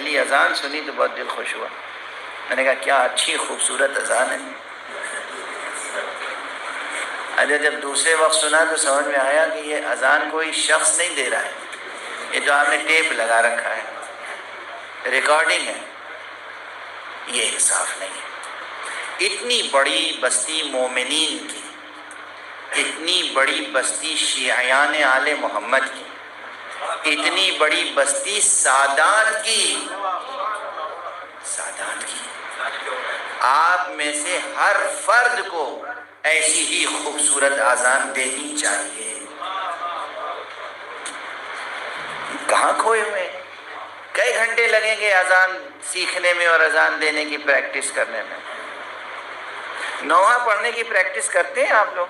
پہلی اذان سنی تو بہت دل خوش ہوا. میں نے کہا کیا اچھی خوبصورت اذان ہے. اچھا جب دوسرے وقت سنا تو سمجھ میں آیا کہ یہ اذان کوئی شخص نہیں دے رہا ہے، یہ تو آپ نے ٹیپ لگا رکھا ہے، ریکارڈنگ ہے. یہ انصاف نہیں ہے. اتنی بڑی بستی مومنین کی، اتنی بڑی بستی شیعیان آل محمد کی، اتنی بڑی بستی سادات کی، آپ میں سے ہر فرد کو ایسی ہی خوبصورت اذان دینی چاہیے. کہاں کھوئے ہوئے؟ کئی گھنٹے لگیں گے اذان سیکھنے میں اور اذان دینے کی پریکٹس کرنے میں. نوحہ پڑھنے کی پریکٹس کرتے ہیں آپ لوگ؟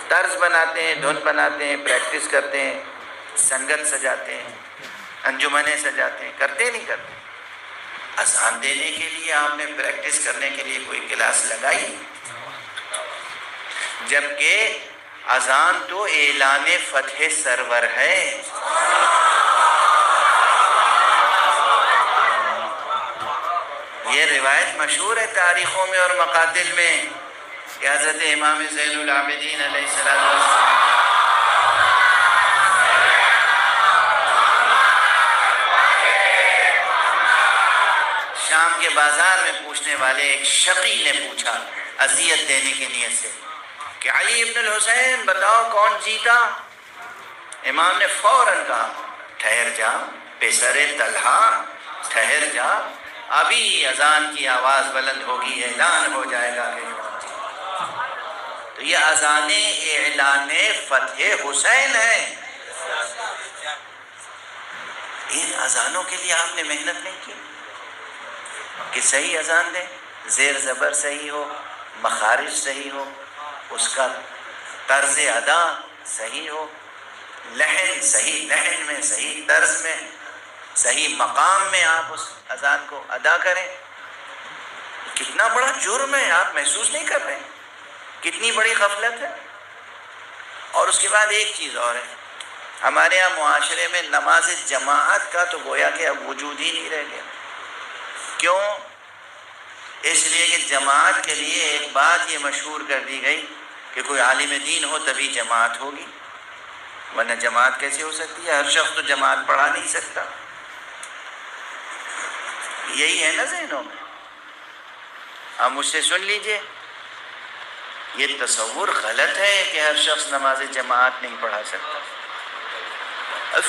طرز بناتے ہیں، دھن بناتے ہیں، پریکٹس کرتے ہیں، سنگت سجاتے ہیں، انجمنیں سجاتے ہیں، کرتے نہیں کرتے؟ اذان دینے کے لیے آپ نے پریکٹس کرنے کے لیے کوئی کلاس لگائی؟ جبکہ اذان تو اعلان فتح سرور ہے. یہ روایت مشہور ہے تاریخوں میں اور مقاتل میں کہ حضرت امام زین العابدین علیہ السلام شام کے بازار میں پوچھنے والے ایک شقی نے پوچھا اذیت دینے کی نیت سے کہ علی ابن الحسین بتاؤ کون جیتا؟ امام نے فوراً کہا ٹھہر جا پسر طلحہ، ٹھہر جا، ابھی اذان کی آواز بلند ہوگی، اعلان ہو جائے گا کہ تو یہ اذان اعلان فتح حسین ہے. ان اذانوں کے لیے آپ نے محنت نہیں کی کہ صحیح اذان دیں، زیر زبر صحیح ہو، مخارج صحیح ہو، اس کا طرز ادا صحیح ہو، لحن صحیح لحن میں، صحیح طرز میں، صحیح مقام میں آپ اس اذان کو ادا کریں. کتنا بڑا جرم ہے، آپ محسوس نہیں کر رہے کتنی بڑی غفلت ہے. اور اس کے بعد ایک چیز اور ہے، ہمارے یہاں معاشرے میں نماز جماعت کا تو گویا کہ اب وجود ہی نہیں رہ گیا. کیوں؟ اس لیے کہ جماعت کے لیے ایک بات یہ مشہور کر دی گئی کہ کوئی عالم دین ہو تبھی جماعت ہوگی، ورنہ جماعت کیسے ہو سکتی ہے؟ ہر شخص تو جماعت پڑھا نہیں سکتا. یہی ہے نا ذہنوں میں. آپ مجھ سے سن لیجئے، یہ تصور غلط ہے کہ ہر شخص نماز جماعت نہیں پڑھا سکتا.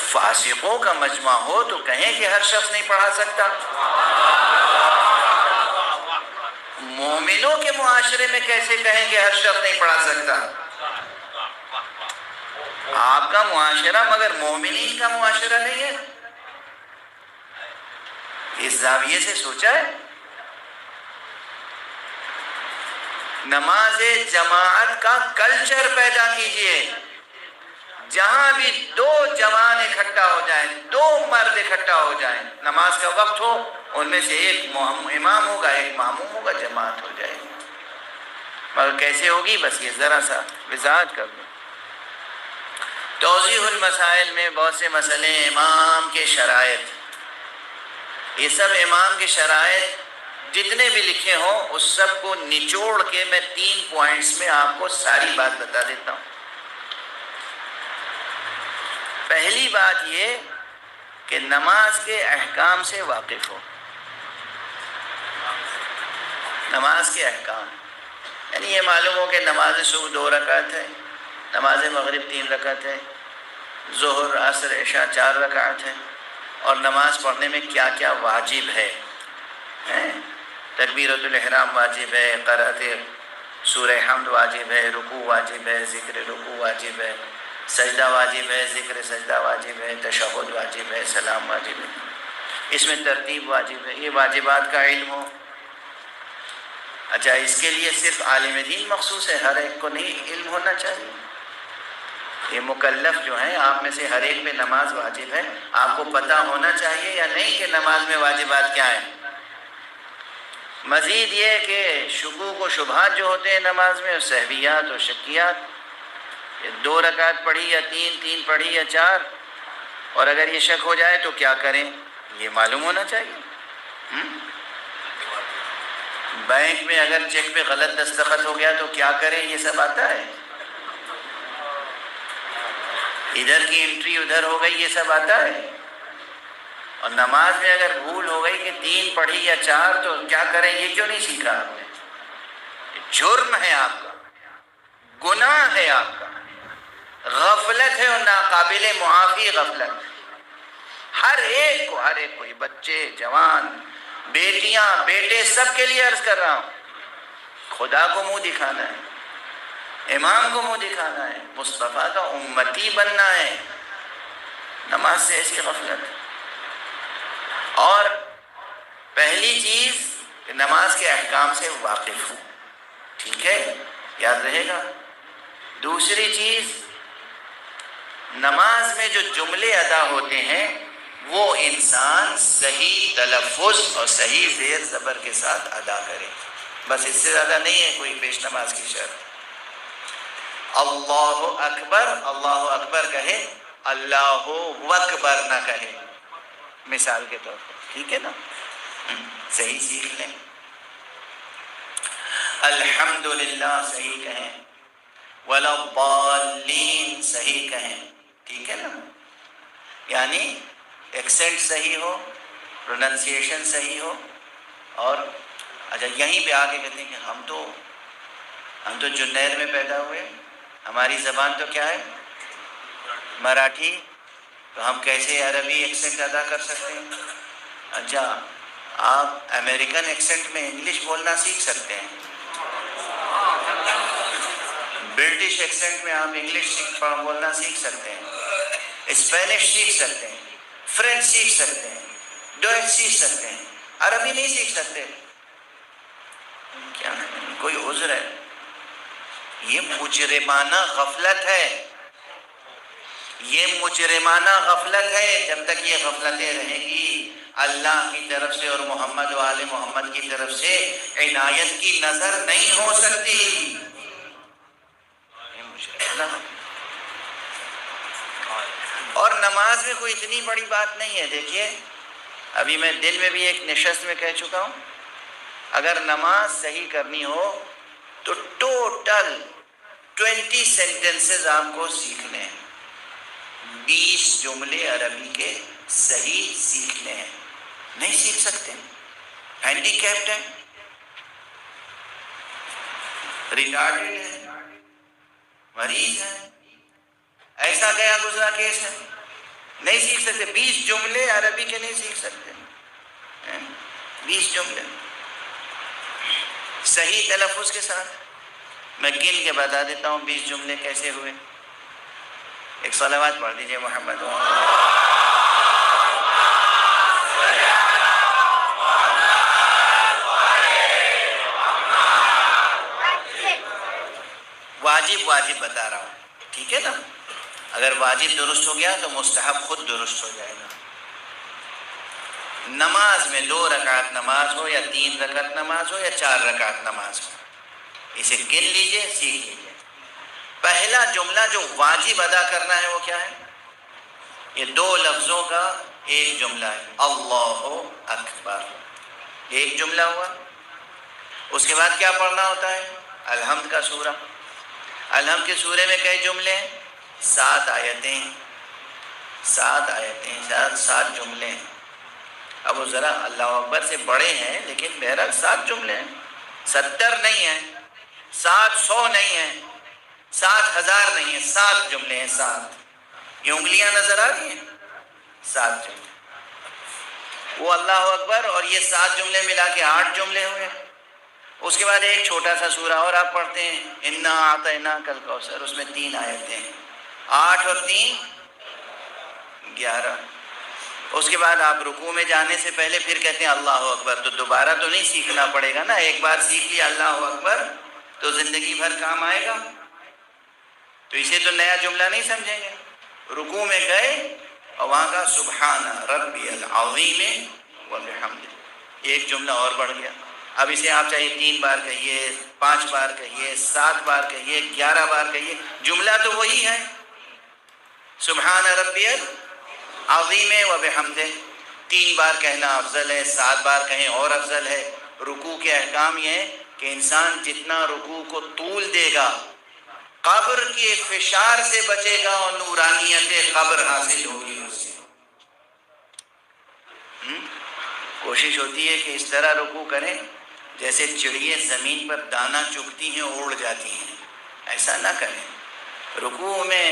فاسقوں کا مجمع ہو تو کہیں کہ ہر شخص نہیں پڑھا سکتا. مومنوں کے معاشرے میں کیسے کہیں کہ ہر شخص نہیں پڑھا سکتا؟ آپ کا معاشرہ مگر مومنین کا معاشرہ نہیں ہے. اس زاویے سے سوچا ہے؟ نماز جماعت کا کلچر پیدا کیجئے. جہاں بھی دو جوان اکٹھا ہو جائیں، دو مرد اکٹھا ہو جائیں، نماز کا وقت ہو، ان میں سے ایک امام ہوگا ایک ماموم ہوگا، جماعت ہو جائے گی. مگر کیسے ہوگی؟ بس یہ ذرا سا وضاحت کر دوں. توضیح المسائل میں بہت سے مسئلے امام کے شرائط، یہ سب امام کے شرائط جتنے بھی لکھے ہوں اس سب کو نچوڑ کے میں 3 پوائنٹس میں آپ کو ساری بات بتا دیتا ہوں. پہلی بات یہ کہ نماز کے احکام سے واقف ہو. نماز کے احکام یعنی یہ معلوم ہو کہ نماز صبح 2 رکعت ہے، نماز مغرب 3 رکعت ہے، ظہر عصر عشاء 4 رکعت ہے، اور نماز پڑھنے میں کیا کیا واجب ہے. تکبیرۃ الاحرام واجب ہے، قرأت سورہ حمد واجب ہے، رکوع واجب ہے، ذکر رکوع واجب ہے، سجدہ واجب ہے، ذکر سجدہ واجب ہے، تشہد واجب ہے، سلام واجب ہے. اس میں ترتیب واجب ہے. یہ واجبات کا علم ہو. اچھا، اس کے لیے صرف عالم دین مخصوص ہے؟ ہر ایک کو نہیں علم ہونا چاہیے. یہ مکلف جو ہیں آپ میں سے ہر ایک پہ نماز واجب ہے، آپ کو پتہ ہونا چاہیے یا نہیں کہ نماز میں واجبات کیا ہیں. مزید یہ کہ شکوک و شبہات جو ہوتے ہیں نماز میں، سہویات و شکیات، 2 رکعت پڑھی یا 3 پڑھی یا 4، اور اگر یہ شک ہو جائے تو کیا کریں. یہ معلوم ہونا چاہیے. بینک میں اگر چیک پہ غلط دستخط ہو گیا تو کیا کریں، یہ سب آتا ہے. ادھر کی انٹری ادھر ہو گئی، یہ سب آتا ہے. اور نماز میں اگر بھول ہو گئی کہ 3 پڑھی یا 4 تو کیا کریں، یہ کیوں نہیں سیکھا آپ نے؟ جرم ہے آپ کا، گناہ ہے آپ کا، غفلت ہے اور ناقابل معافی غفلت. ہر ایک کو یہ بچے، جوان، بیٹیاں، بیٹے، سب کے لیے عرض کر رہا ہوں. خدا کو منہ دکھانا ہے، امام کو منہ دکھانا ہے، مصطفیٰ کا امتی بننا ہے. نماز سے ایسی غفلت. اور پہلی چیز کہ نماز کے احکام سے واقف ہوں، ٹھیک ہے، یاد رہے گا. دوسری چیز، نماز میں جو جملے ادا ہوتے ہیں وہ انسان صحیح تلفظ اور صحیح زیر زبر کے ساتھ ادا کرے. بس اس سے زیادہ نہیں ہے کوئی پیش نماز کی شرط. اللہ اکبر، اللہ اکبر کہے، اللہ اکبر نہ کہے، مثال کے طور پر. ٹھیک ہے نا، صحیح سیکھ لیں. الحمدللہ صحیح کہیں، ولا الضالین صحیح کہیں. ٹھیک ہے نا، یعنی ایکسنٹ صحیح ہو، پروننسیشن صحیح ہو. اور اچھا یہیں پہ آ کے کہتے ہیں کہ ہم تو جنیر میں پیدا ہوئے، ہماری زبان تو کیا ہے، مراٹھی، تو ہم کیسے عربی ایکسنٹ ادا کر سکتے ہیں؟ اچھا آپ امریکن ایکسنٹ میں انگلش بولنا سیکھ سکتے ہیں، برٹش ایکسنٹ میں آپ انگلش بولنا سیکھ سکتے ہیں، اسپینش سیکھ سکتے ہیں، فرینچ سیکھ سکتے ہیں، ڈچ سیکھ سکتے ہیں، عربی نہیں سیکھ سکتے. کیا کوئی عذر ہے؟ یہ مجرمانہ غفلت ہے، یہ مجرمانہ غفلت ہے. جب تک یہ غفلتیں رہیں گی اللہ کی طرف سے اور محمد و آل محمد کی طرف سے عنایت کی نظر نہیں ہو سکتی. یہ مجرمانہ. اور نماز میں کوئی اتنی بڑی بات نہیں ہے. دیکھیے ابھی میں دن میں بھی ایک نشست میں کہہ چکا ہوں، اگر نماز صحیح کرنی ہو تو ٹوٹل 20 سینٹنسز آپ کو سیکھنے ہیں، 20 جملے عربی کے صحیح سیکھنے ہیں. نہیں سیکھ سکتے، ہینڈی کیپڈ ہیں، ریٹارڈڈ ہیں، مریض ہیں، ایسا گیا گزرا کیس ہے، نہیں سیکھ سکتے. 20 جملے عربی کے نہیں سیکھ سکتے، 20 جملے صحیح تلفظ کے ساتھ. میں گن کے بتا دیتا ہوں 20 جملے کیسے ہوئے. ایک صلوات پڑھ دیجئے محمد. واجب بتا رہا ہوں، ٹھیک ہے نا. اگر واجب درست ہو گیا تو مستحب خود درست ہو جائے گا. نماز میں 2 رکعت نماز ہو یا 3 رکعت نماز ہو یا 4 رکعت نماز ہو، اسے گن لیجئے، سیکھ لیجئے. پہلا جملہ جو واجب ادا کرنا ہے وہ کیا ہے؟ یہ 2 لفظوں کا ایک جملہ ہے، اللہ اکبر. ایک جملہ ہوا. اس کے بعد کیا پڑھنا ہوتا ہے؟ الحمد کا سورہ. الحمد کے سورے میں کئی جملے ہیں؟ 7 آیتیں، 7 جملے ہیں. اب وہ ذرا اللہ اکبر سے بڑے ہیں لیکن بہرحال 7 جملے ہیں، 70 نہیں ہیں، 700 نہیں ہیں، 7000 نہیں ہیں، 7 جملے ہیں. 7 یہ انگلیاں نظر آ رہی ہیں، 7 جملے. وہ اللہ اکبر اور یہ 7 جملے ملا کے 8 جملے ہوئے. اس کے بعد ایک چھوٹا سا سورہ اور آپ پڑھتے ہیں، انا اعطیناک الکوثر، اس میں 3 آیتیں ہیں، 8 اور 3 11. اس کے بعد آپ رکوع میں جانے سے پہلے پھر کہتے ہیں اللہ اکبر. تو دوبارہ تو نہیں سیکھنا پڑے گا نا، ایک بار سیکھ لیا اللہ اکبر تو زندگی بھر کام آئے گا. تو اسے تو نیا جملہ نہیں سمجھیں گے. رکوع میں گئے اور وہاں کا سبحان ربی العظیم وبحمدہ، ایک جملہ اور بڑھ گیا. اب اسے آپ چاہیے 3 بار کہیے، 5 بار کہیے، 7 بار کہیے، 11 بار کہیے، جملہ تو وہی ہے، سبحان ربی العظیم وبحمدہ. 3 بار کہنا افضل ہے، 7 بار کہیں اور افضل ہے۔ رکوع کے احکام یہ ہے کہ انسان جتنا رکوع کو طول دے گا قبر کے فشار سے بچے گا اور نورانیت قبر حاصل ہوگی اس سے۔ کوشش ہوتی ہے کہ اس طرح رکوع کریں جیسے چڑیے زمین پر دانہ چگتی ہیں اڑ جاتی ہیں، ایسا نہ کریں۔ رکوع میں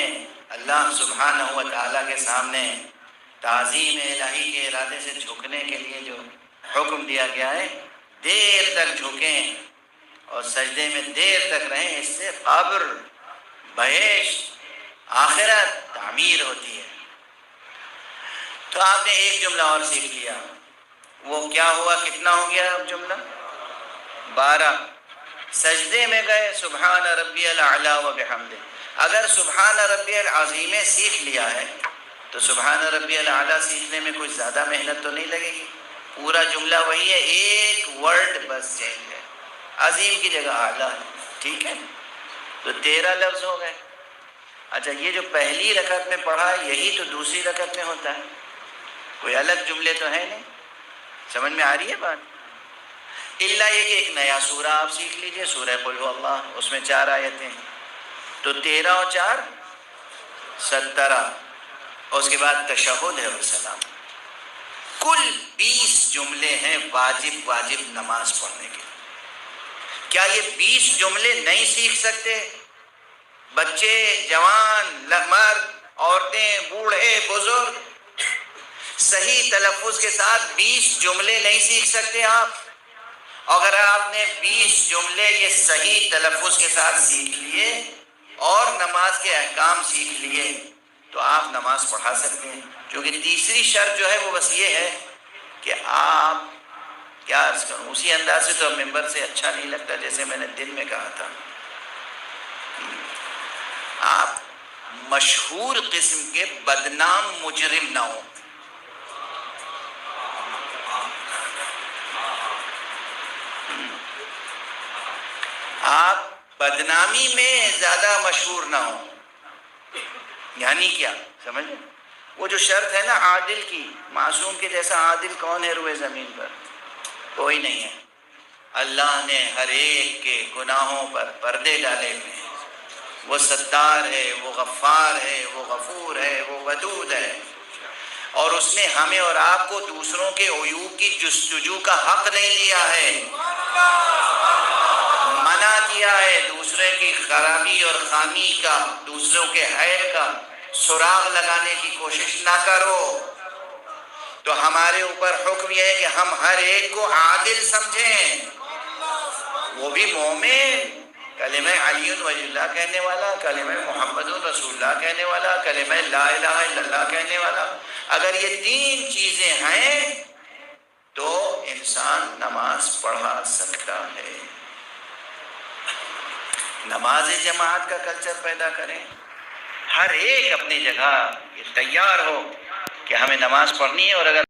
اللہ سبحانہ و تعالیٰ کے سامنے تعظیم الہی کے ارادے سے جھکنے کے لیے جو حکم دیا گیا ہے، دیر تک جھکیں اور سجدے میں دیر تک رہیں، اس سے قبر، بہشت، آخرت تعمیر ہوتی ہے۔ تو آپ نے ایک جملہ اور سیکھ لیا، وہ کیا ہوا؟ کتنا ہو گیا اب جملہ؟ 12۔ سجدے میں گئے سبحان ربی الاعلیٰ و بحمدہ۔ اگر سبحان ربی العظیم سیکھ لیا ہے تو سبحان ربی الاعلیٰ سیکھنے میں کوئی زیادہ محنت تو نہیں لگے گی، پورا جملہ وہی ہے، ایک ورڈ بس چینج ہے، عظیم کی جگہ اعلیٰ ہے، ٹھیک ہے؟ تو 13 لفظ ہو گئے۔ اچھا، یہ جو پہلی رکعت میں پڑھا ہے یہی تو دوسری رکعت میں ہوتا ہے، کوئی الگ جملے تو ہے نہیں، سمجھ میں آ رہی ہے بات؟ اللہ یہ کہ ایک نیا سورہ آپ سیکھ لیجئے، سورہ قل هو اللہ، اس میں 4 آیتیں ہیں، تو 13 اور 4 17، اور اس کے بعد تشہد ہے اور سلام۔ کل 20 جملے ہیں واجب نماز پڑھنے کے۔ کیا یہ 20 جملے نہیں سیکھ سکتے؟ بچے، جوان، مرد، عورتیں، بوڑھے، بزرگ، صحیح تلفظ کے ساتھ 20 جملے نہیں سیکھ سکتے آپ؟ اگر آپ نے 20 جملے یہ صحیح تلفظ کے ساتھ سیکھ لیے اور نماز کے احکام سیکھ لیے تو آپ نماز پڑھا سکتے ہیں، کیونکہ تیسری شرط جو ہے وہ بس یہ ہے کہ آپ کیا عرض کروں، اسی انداز سے تو ممبر سے اچھا نہیں لگتا جیسے میں نے دن میں کہا تھا، آپ مشہور قسم کے بدنام مجرم نہ ہوں۔ آپ بدنامی میں زیادہ مشہور نہ ہوں، یعنی کیا سمجھ لیں؟ وہ جو شرط ہے نا عادل کی، معصوم کے جیسا عادل کون ہے روئے زمین پر؟ کوئی نہیں ہے۔ اللہ نے ہر ایک کے گناہوں پر پردے ڈالے ہوئے ہیں، وہ ستار ہے، وہ غفار ہے، وہ غفور ہے، وہ ودود ہے، اور اس نے ہمیں اور آپ کو دوسروں کے عیوب کی جستجو کا حق نہیں دیا ہے، منع کیا ہے دوسرے کی خرابی اور خامی کا، دوسروں کے عیب کا سراغ لگانے کی کوشش نہ کرو۔ تو ہمارے اوپر حکم یہ ہے کہ ہم ہر ایک کو عادل سمجھیں، وہ بھی مومن، کلمہ علی ولی اللہ کہنے والا، کلمہ محمد رسول اللہ کہنے والا، کلمہ لا الہ الا اللہ کہنے والا۔ اگر یہ 3 چیزیں ہیں تو انسان نماز پڑھا سکتا ہے۔ نماز جماعت کا کلچر پیدا کریں، ہر ایک اپنی جگہ تیار ہو کہ ہمیں نماز پڑھنی ہے، اور اگر